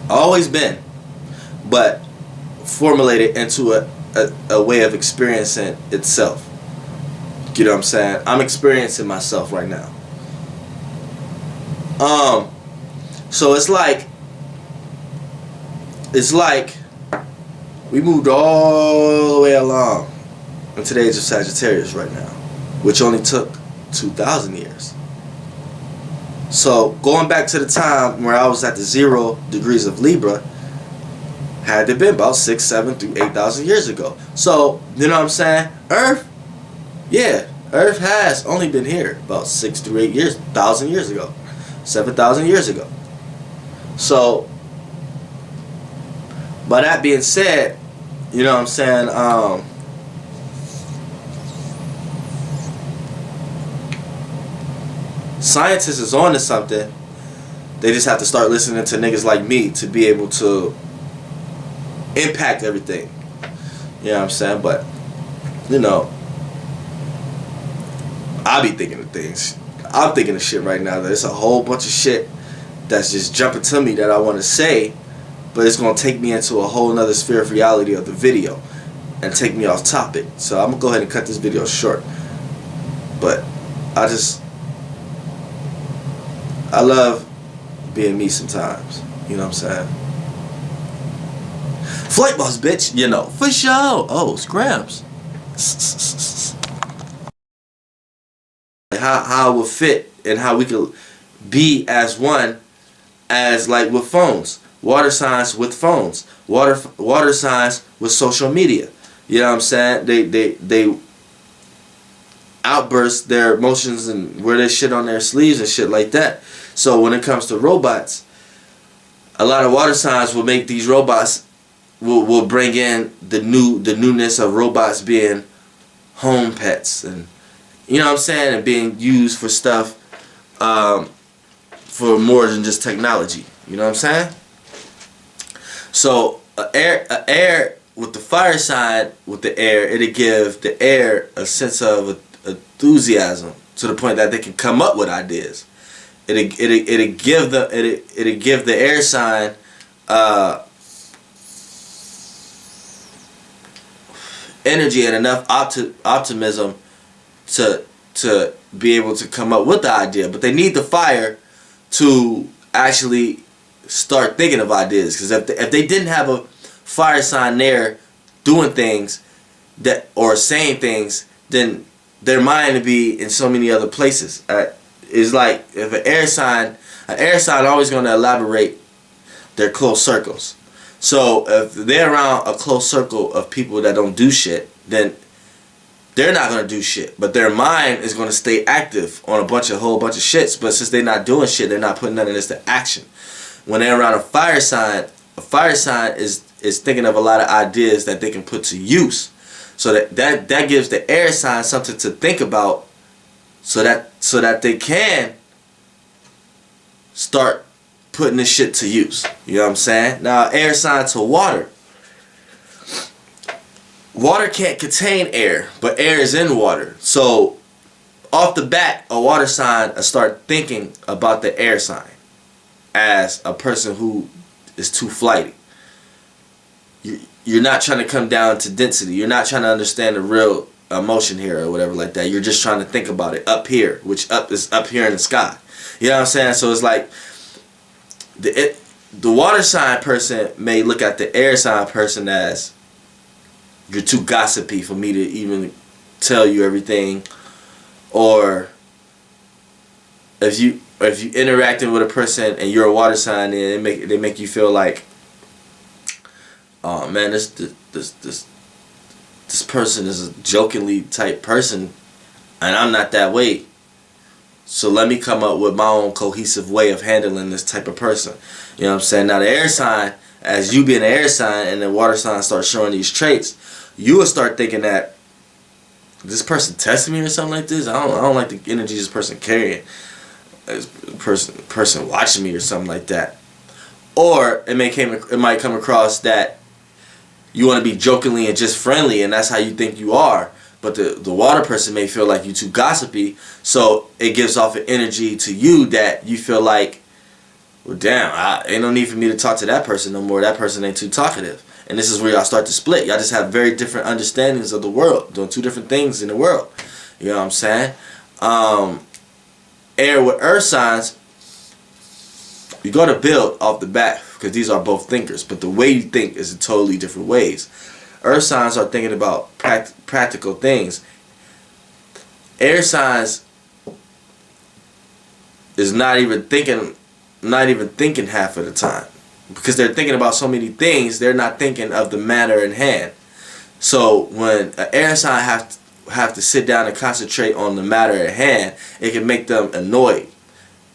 Always been, but formulated into a way of experiencing itself. You know what I'm saying? I'm experiencing myself right now. So it's like we moved all the way along into the age of Sagittarius right now, which only took 2,000 years. So going back to the time where I was at the 0 degrees of Libra, had to been about 6, 7 through 8,000 years ago. So you know what I'm saying? Earth, yeah, Earth has only been here about 6 through 8 years, 1,000 years ago, 7,000 years ago. So by that being said, you know what I'm saying? Scientists is on to something. They just have to start listening to niggas like me to be able to impact everything. You know what I'm saying? But, you know, I be thinking of things. I'm thinking of shit right now. There's a whole bunch of shit that's just jumping to me that I want to say, but it's going to take me into a whole nother sphere of reality of the video and take me off topic. So I'm going to go ahead and cut this video short. But I love being me sometimes. You know what I'm saying? Flight boss, bitch. You know, for sure. Oh, scraps. How it would fit and how we could be as one, as like with phones. Water signs with phones. Water signs with social media. You know what I'm saying? They outburst their emotions and wear their shit on their sleeves and shit like that. So when it comes to robots, a lot of water signs will make these robots will bring in the newness of robots being home pets, and you know what I'm saying, and being used for stuff for more than just technology. You know what I'm saying? So air with the fire sign with the air, it'll give the air a sense of enthusiasm to the point that they can come up with ideas. It'll give the air sign energy and enough optimism to be able to come up with the idea. But they need the fire to actually start thinking of ideas, because if they didn't have a fire sign there doing things that or saying things, then their mind would be in so many other places. It's like if an air sign always going to elaborate their close circles. So if they're around a close circle of people that don't do shit, then they're not going to do shit. But their mind is going to stay active on a whole bunch of shits. But since they're not doing shit, they're not putting none of this to action. When they're around a fire sign is thinking of a lot of ideas that they can put to use. So that gives the air sign something to think about, so that they can start putting this shit to use. You know what I'm saying? Now, air sign to water. Water can't contain air, but air is in water. So off the bat, a water sign will start thinking about the air sign as a person who is too flighty. You're not trying to come down to density. You're not trying to understand the real emotion here or whatever like that. You're just trying to think about it up here, which is up here in the sky. You know what I'm saying? So it's like the water sign person may look at the air sign person as, you're too gossipy for me to even tell you everything. Or if you interacting with a person and you're a water sign, then they make you feel like, oh man, this person is a jokingly type person, and I'm not that way. So let me come up with my own cohesive way of handling this type of person. You know what I'm saying? Now the air sign, as you being an air sign and the water sign starts showing these traits, you will start thinking that this person testing me or something like this. I don't like the energy this person carrying. This person watching me or something like that. Or it might come across that you want to be jokingly and just friendly, and that's how you think you are. But the water person may feel like you too gossipy, so it gives off an energy to you that you feel like, well, damn, ain't no need for me to talk to that person no more. That person ain't too talkative. And this is where y'all start to split. Y'all just have very different understandings of the world, doing two different things in the world. You know what I'm saying? Air with earth signs, you're going to build off the bat, because these are both thinkers, but the way you think is in totally different ways. Earth signs are thinking about practical things. Air signs is not even thinking half of the time, because they're thinking about so many things. They're not thinking of the matter in hand. So when an air sign have to sit down and concentrate on the matter at hand, it can make them annoyed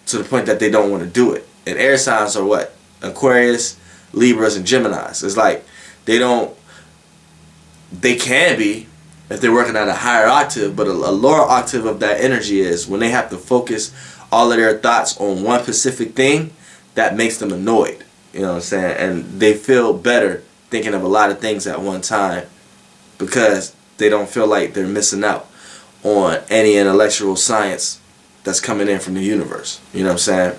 to the point that they don't want to do it. And air signs are what? Aquarius, Libras, and Geminis. It's like they can be if they're working at a higher octave, but a lower octave of that energy is when they have to focus all of their thoughts on one specific thing, that makes them annoyed. You know what I'm saying? And they feel better thinking of a lot of things at one time, because they don't feel like they're missing out on any intellectual science that's coming in from the universe. You know what I'm saying?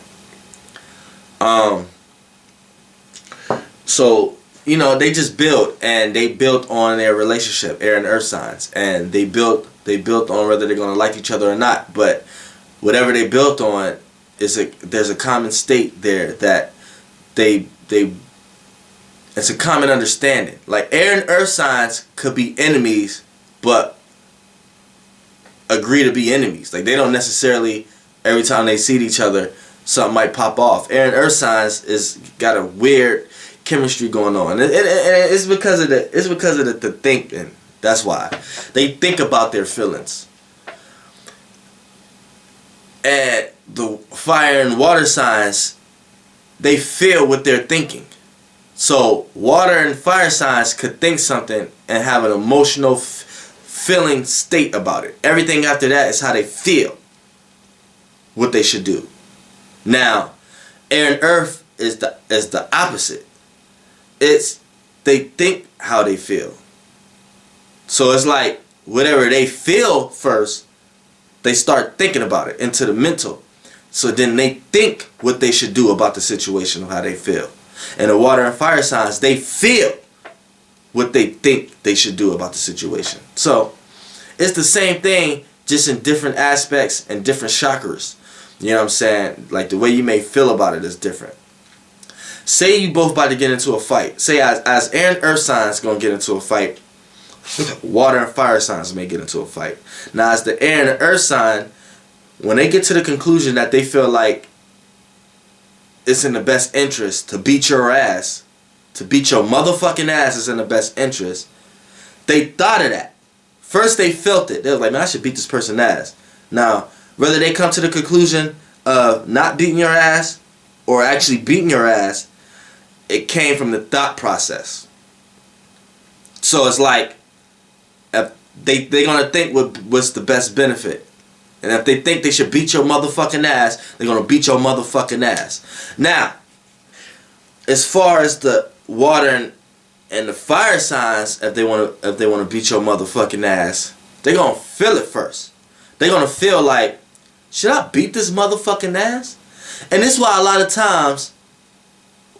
So, you know, they just built, and they built on their relationship, air and earth signs, and they built on whether they're going to like each other or not. But whatever they built on there's a common state there that it's a common understanding. Like air and earth signs could be enemies, but agree to be enemies. Like they don't necessarily, every time they see each other, something might pop off. Air and earth signs is got a weird chemistry going on, and it's because of the thinking. That's why. They think about their feelings. And the fire and water signs, they feel what they're thinking. So water and fire signs could think something and have an emotional feeling state about it. Everything after that is how they feel what they should do. Now, air and earth is the opposite. It's they think how they feel. So it's like whatever they feel first, they start thinking about it into the mental. So then they think what they should do about the situation of how they feel. And the water and fire signs, they feel what they think they should do about the situation. So it's the same thing, just in different aspects and different chakras. You know what I'm saying? Like the way you may feel about it is different. Say you both about to get into a fight. Say as air and earth signs gonna get into a fight, water and fire signs may get into a fight. Now as the air and the earth sign, when they get to the conclusion that they feel like it's in the best interest to beat your ass, to beat your motherfucking ass is in the best interest, they thought of that. First they felt it. They were like, man, I should beat this person's ass. Now, whether they come to the conclusion of not beating your ass or actually beating your ass, it came from the thought process. So it's like, if they're going to think what's the best benefit. And if they think they should beat your motherfucking ass, they're going to beat your motherfucking ass. Now, as far as the water and the fire signs, if they want to beat your motherfucking ass, they're going to feel it first. They're going to feel like, should I beat this motherfucking ass? And this is why a lot of times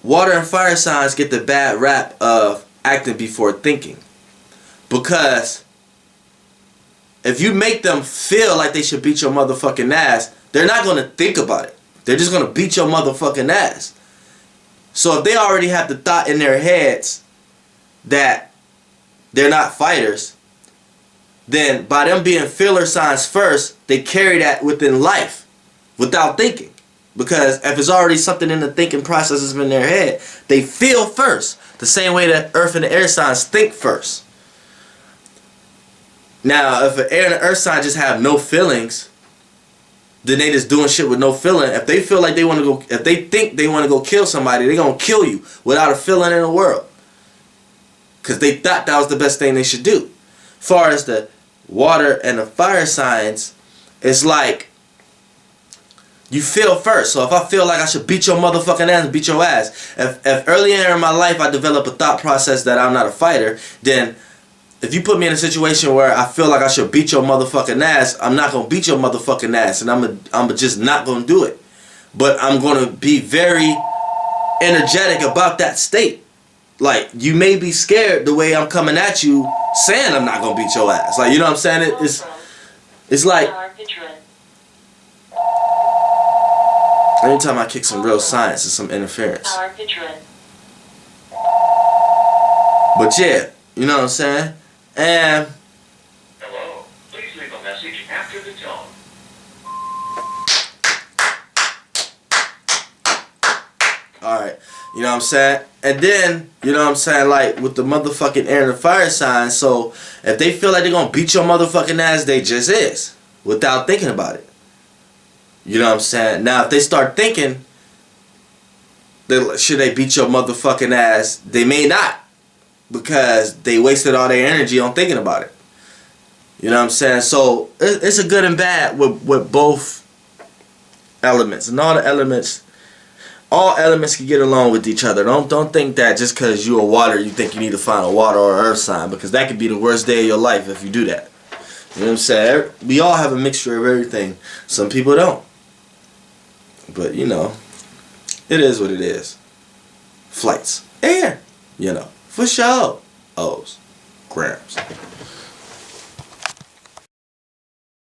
water and fire signs get the bad rap of acting before thinking. Because if you make them feel like they should beat your motherfucking ass, they're not going to think about it. They're just going to beat your motherfucking ass. So if they already have the thought in their heads that they're not fighters, then by them being feeler signs first, they carry that within life without thinking. Because if it's already something in the thinking processes in their head, they feel first. The same way that earth and the air signs think first. Now, if an air and an earth sign just have no feelings, then they just doing shit with no feeling. If they feel like they want to go, if they think they want to go kill somebody, they're going to kill you without a feeling in the world. Because they thought that was the best thing they should do. As far as the water and the fire signs, it's like you feel first. So if I feel like I should beat your motherfucking ass and beat your ass, if earlier in my life I develop a thought process that I'm not a fighter, then if you put me in a situation where I feel like I should beat your motherfucking ass, I'm not going to beat your motherfucking ass, and I'm just not going to do it. But I'm going to be very energetic about that state. Like, you may be scared the way I'm coming at you saying I'm not going to beat your ass. Like, you know what I'm saying? It's like, anytime I kick some real science, it's some interference. But yeah, you know what I'm saying? And hello, please leave a message after the tone. Alright, you know what I'm saying? And then, you know what I'm saying, like with the motherfucking air and the fire sign, so if they feel like they're gonna beat your motherfucking ass, they just is. Without thinking about it. You know what I'm saying? Now if they start thinking, should they beat your motherfucking ass, they may not. Because they wasted all their energy on thinking about it. You know what I'm saying? So it's a good and bad with both elements. And all elements can get along with each other. Don't think that just because you're a water, you think you need to find a water or earth sign. Because that could be the worst day of your life if you do that. You know what I'm saying? We all have a mixture of everything. Some people don't. But, you know, it is what it is. Flights. Air. You know. For sure. O's. Grams.